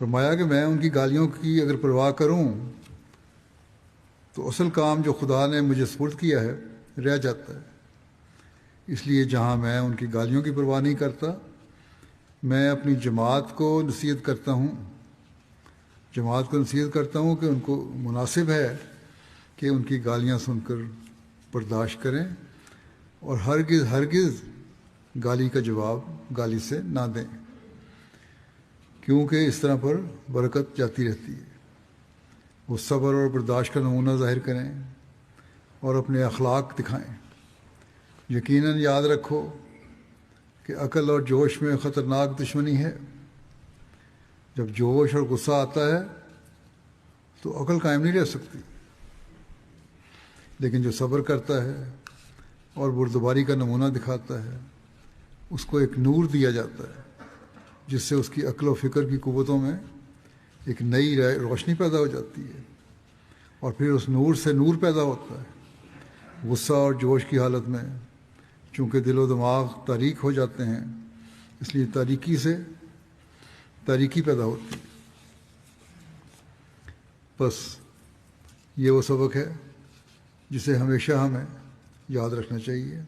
فرمایا کہ میں ان کی گالیوں کی اگر پرواہ کروں تو اصل کام جو خدا نے مجھے سپرد کیا ہے رہ جاتا ہے۔ اس لیے جہاں میں ان کی گالیوں کی پرواہ نہیں کرتا، میں اپنی جماعت کو نصیحت کرتا ہوں کہ ان کو مناسب ہے کہ ان کی گالیاں سن کر برداشت کریں اور ہرگز گالی کا جواب گالی سے نہ دیں، کیونکہ اس طرح پر برکت جاتی رہتی ہے۔ وہ صبر اور برداشت کا نمونہ ظاہر کریں اور اپنے اخلاق دکھائیں۔ یقیناً یاد رکھو کہ عقل اور جوش میں خطرناک دشمنی ہے۔ جب جوش اور غصہ آتا ہے تو عقل قائم نہیں رہ سکتی، لیکن جو صبر کرتا ہے اور بردباری کا نمونہ دکھاتا ہے اس کو ایک نور دیا جاتا ہے جس سے اس کی عقل و فکر کی قوتوں میں ایک نئی روشنی پیدا ہو جاتی ہے، اور پھر اس نور سے نور پیدا ہوتا ہے۔ غصہ اور جوش کی حالت میں چونکہ دل و دماغ تاریک ہو جاتے ہیں، اس لیے تاریکی پیدا ہوتی ہے۔ بس یہ وہ سبق ہے جسے ہمیشہ ہمیں یاد رکھنا چاہیے۔